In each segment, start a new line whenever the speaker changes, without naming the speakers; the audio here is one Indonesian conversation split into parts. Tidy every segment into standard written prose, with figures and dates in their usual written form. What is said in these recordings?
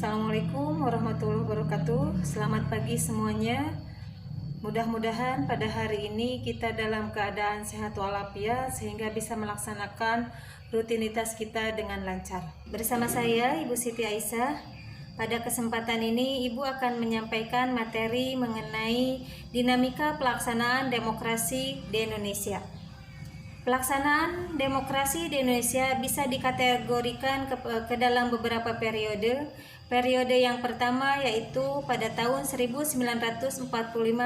Assalamualaikum warahmatullahi wabarakatuh. Selamat pagi semuanya. Mudah-mudahan pada hari ini kita dalam keadaan sehat walafiat sehingga bisa melaksanakan rutinitas kita dengan lancar. Bersama saya Ibu Siti Aisyah. Pada kesempatan ini Ibu akan menyampaikan materi mengenai dinamika pelaksanaan demokrasi di Indonesia. Pelaksanaan demokrasi di Indonesia bisa dikategorikan ke dalam beberapa periode. Periode yang pertama yaitu pada tahun 1945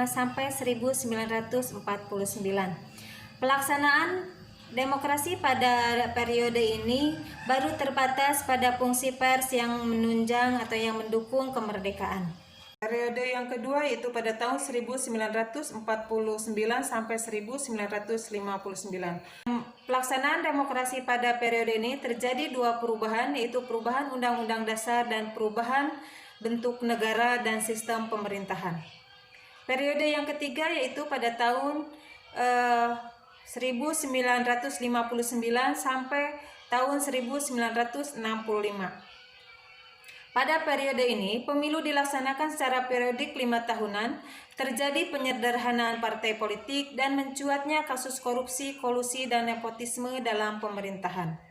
sampai 1949. Pelaksanaan demokrasi pada periode ini baru terbatas pada fungsi pers yang menunjang atau yang mendukung kemerdekaan. Periode yang kedua yaitu pada tahun 1949 sampai 1959. Pelaksanaan demokrasi pada periode ini terjadi dua perubahan, yaitu perubahan Undang-Undang Dasar dan perubahan bentuk negara dan sistem pemerintahan. Periode yang ketiga yaitu pada tahun 1959 sampai tahun 1965. Pada periode ini, pemilu dilaksanakan secara periodik 5 tahunan, terjadi penyederhanaan partai politik, dan mencuatnya kasus korupsi, kolusi, dan nepotisme dalam pemerintahan.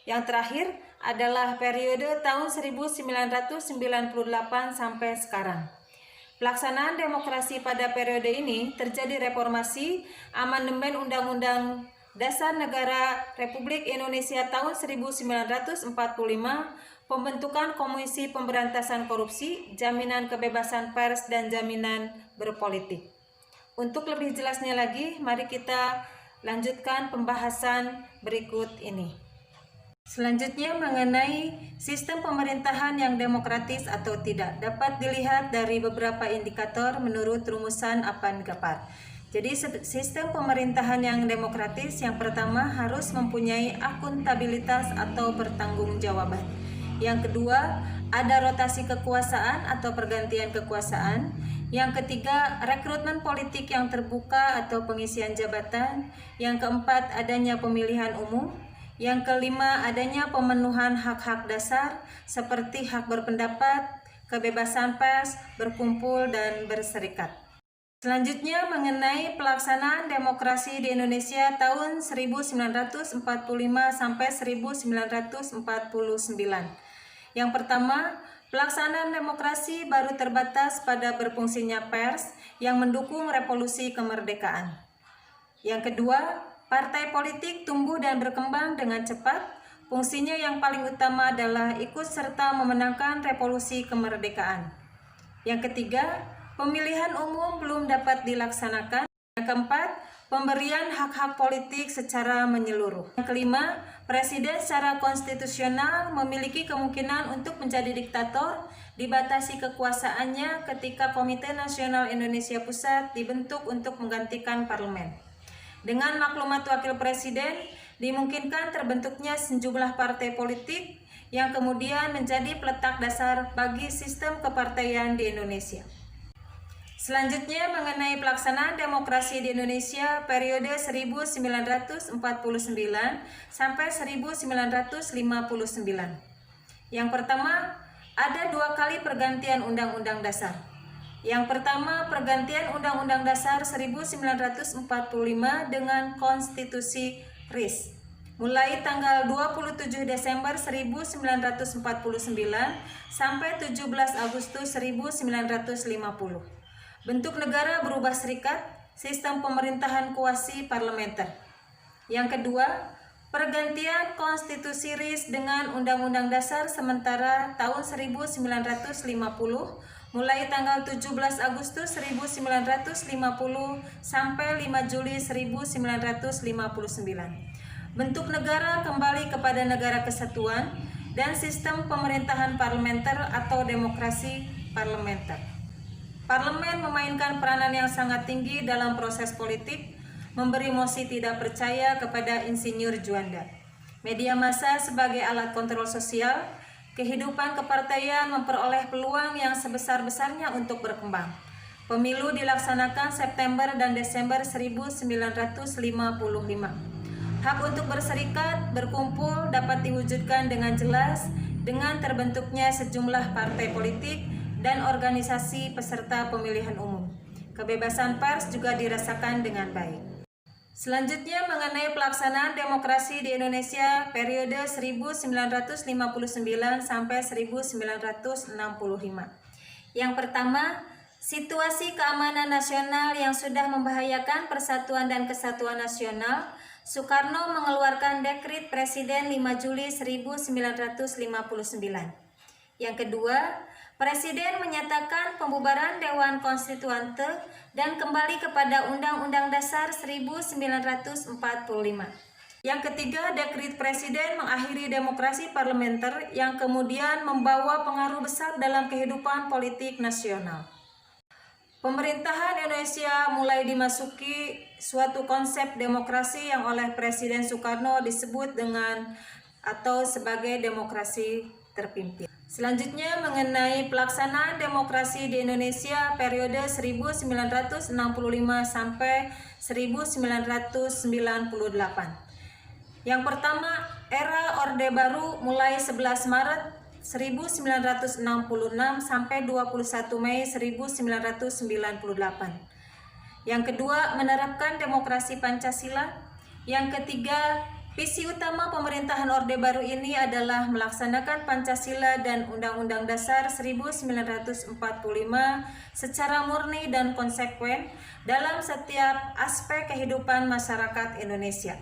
Yang terakhir adalah periode tahun 1998 sampai sekarang. Pelaksanaan demokrasi pada periode ini terjadi reformasi, amandemen Undang-Undang Dasar Negara Republik Indonesia tahun 1945, pembentukan Komisi Pemberantasan Korupsi, jaminan kebebasan pers, dan jaminan berpolitik. Untuk lebih jelasnya lagi, mari kita lanjutkan pembahasan berikut ini. Selanjutnya mengenai sistem pemerintahan yang demokratis atau tidak dapat dilihat dari beberapa indikator menurut rumusan Apan-Gapar. Jadi sistem pemerintahan yang demokratis yang pertama harus mempunyai akuntabilitas atau pertanggungjawaban. Yang kedua, ada rotasi kekuasaan atau pergantian kekuasaan. Yang ketiga, rekrutmen politik yang terbuka atau pengisian jabatan. Yang keempat, adanya pemilihan umum. Yang kelima, adanya pemenuhan hak-hak dasar seperti hak berpendapat, kebebasan pers, berkumpul, dan berserikat. Selanjutnya mengenai pelaksanaan demokrasi di Indonesia tahun 1945 sampai 1949. Yang pertama, pelaksanaan demokrasi baru terbatas pada berfungsinya pers yang mendukung revolusi kemerdekaan. Yang kedua, partai politik tumbuh dan berkembang dengan cepat. Fungsinya yang paling utama adalah ikut serta memenangkan revolusi kemerdekaan. Yang ketiga, pemilihan umum belum dapat dilaksanakan. Yang keempat, pemberian hak-hak politik secara menyeluruh. Yang kelima, presiden secara konstitusional memiliki kemungkinan untuk menjadi diktator, dibatasi kekuasaannya ketika Komite Nasional Indonesia Pusat dibentuk untuk menggantikan parlemen. Dengan maklumat wakil presiden, dimungkinkan terbentuknya sejumlah partai politik yang kemudian menjadi peletak dasar bagi sistem kepartaian di Indonesia. Selanjutnya mengenai pelaksanaan demokrasi di Indonesia periode 1949 sampai 1959. Yang pertama, ada dua kali pergantian Undang-Undang Dasar. Yang pertama, pergantian Undang-Undang Dasar 1945 dengan Konstitusi RIS. Mulai tanggal 27 Desember 1949 sampai 17 Agustus 1950. Bentuk negara berubah serikat, sistem pemerintahan kuasi parlementer. Yang kedua, pergantian konstitusi RIS dengan Undang-Undang Dasar sementara tahun 1950 mulai tanggal 17 Agustus 1950 sampai 5 Juli 1959. Bentuk negara kembali kepada negara kesatuan dan sistem pemerintahan parlementer atau demokrasi parlementer. Parlemen memainkan peranan yang sangat tinggi dalam proses politik, memberi mosi tidak percaya kepada Insinyur Juanda. Media massa sebagai alat kontrol sosial, kehidupan kepartaian memperoleh peluang yang sebesar-besarnya untuk berkembang. Pemilu dilaksanakan September dan Desember 1955. Hak untuk berserikat, berkumpul dapat diwujudkan dengan jelas dengan terbentuknya sejumlah partai politik dan organisasi peserta pemilihan umum. Kebebasan pers juga dirasakan dengan baik. Selanjutnya mengenai pelaksanaan demokrasi di Indonesia periode 1959 sampai 1965. Yang pertama, situasi keamanan nasional yang sudah membahayakan persatuan dan kesatuan nasional. Soekarno mengeluarkan dekret Presiden 5 Juli 1959. Yang kedua, Presiden menyatakan pembubaran Dewan Konstituante dan kembali kepada Undang-Undang Dasar 1945. Yang ketiga, dekret Presiden mengakhiri demokrasi parlementer yang kemudian membawa pengaruh besar dalam kehidupan politik nasional. Pemerintahan Indonesia mulai dimasuki suatu konsep demokrasi yang oleh Presiden Soekarno disebut dengan atau sebagai demokrasi terpimpin. Selanjutnya mengenai pelaksanaan demokrasi di Indonesia periode 1965 sampai 1998. Yang pertama, era Orde Baru mulai 11 Maret 1966 sampai 21 Mei 1998. Yang kedua, menerapkan demokrasi Pancasila. Yang ketiga, visi utama pemerintahan Orde Baru ini adalah melaksanakan Pancasila dan Undang-Undang Dasar 1945 secara murni dan konsekuen dalam setiap aspek kehidupan masyarakat Indonesia.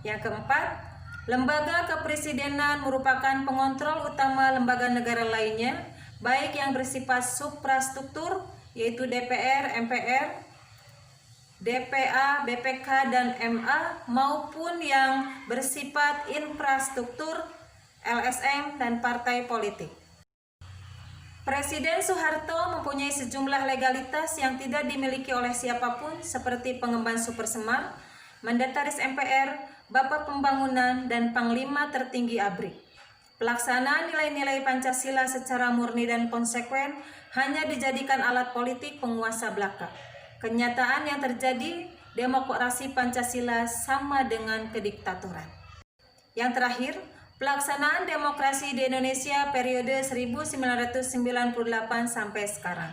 Yang keempat, lembaga kepresidenan merupakan pengontrol utama lembaga negara lainnya, baik yang bersifat suprastruktur, yaitu DPR, MPR, DPA, BPK, dan MA, maupun yang bersifat infrastruktur, LSM, dan partai politik. Presiden Soeharto mempunyai sejumlah legalitas yang tidak dimiliki oleh siapapun, seperti pengemban Super Semar, Mandataris MPR, Bapak Pembangunan, dan Panglima Tertinggi ABRI. Pelaksanaan nilai-nilai Pancasila secara murni dan konsekuen hanya dijadikan alat politik penguasa belaka. Kenyataan yang terjadi, demokrasi Pancasila sama dengan kediktatoran. Yang terakhir, pelaksanaan demokrasi di Indonesia periode 1998 sampai sekarang.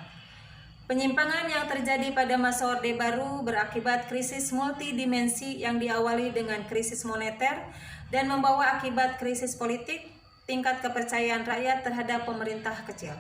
Penyimpangan yang terjadi pada masa Orde Baru berakibat krisis multidimensi yang diawali dengan krisis moneter dan membawa akibat krisis politik, tingkat kepercayaan rakyat terhadap pemerintah kecil.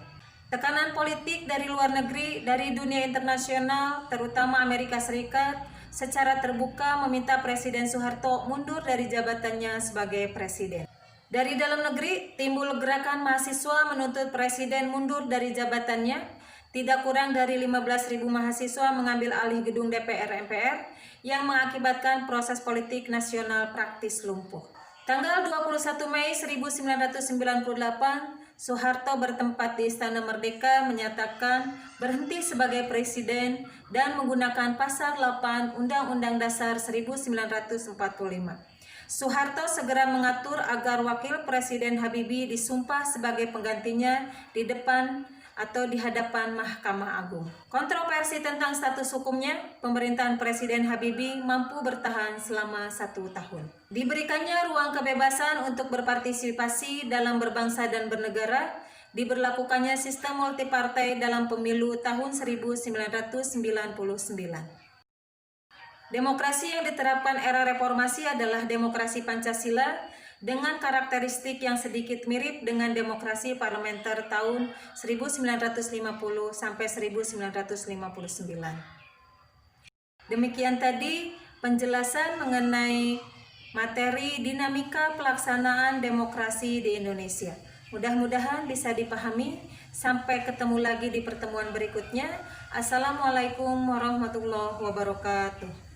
Tekanan politik dari luar negeri, dari dunia internasional, terutama Amerika Serikat, secara terbuka meminta Presiden Soeharto mundur dari jabatannya sebagai presiden. Dari dalam negeri, timbul gerakan mahasiswa menuntut Presiden mundur dari jabatannya. Tidak kurang dari 15.000 mahasiswa mengambil alih gedung DPR MPR yang mengakibatkan proses politik nasional praktis lumpuh. Tanggal 21 Mei 1998, Soeharto bertempat di Istana Merdeka menyatakan berhenti sebagai presiden dan menggunakan pasal 8 Undang-Undang Dasar 1945. Soeharto segera mengatur agar Wakil Presiden Habibie disumpah sebagai penggantinya di depan atau di hadapan Mahkamah Agung. Kontroversi tentang status hukumnya, pemerintahan Presiden Habibie mampu bertahan selama 1 tahun. Diberikannya ruang kebebasan untuk berpartisipasi dalam berbangsa dan bernegara, diberlakukannya sistem multipartai dalam pemilu tahun 1999. Demokrasi yang diterapkan era reformasi adalah demokrasi Pancasila, dengan karakteristik yang sedikit mirip dengan demokrasi parlementer tahun 1950 sampai 1959. Demikian tadi penjelasan mengenai materi dinamika pelaksanaan demokrasi di Indonesia. Mudah-mudahan bisa dipahami. Sampai ketemu lagi di pertemuan berikutnya. Assalamualaikum warahmatullahi wabarakatuh.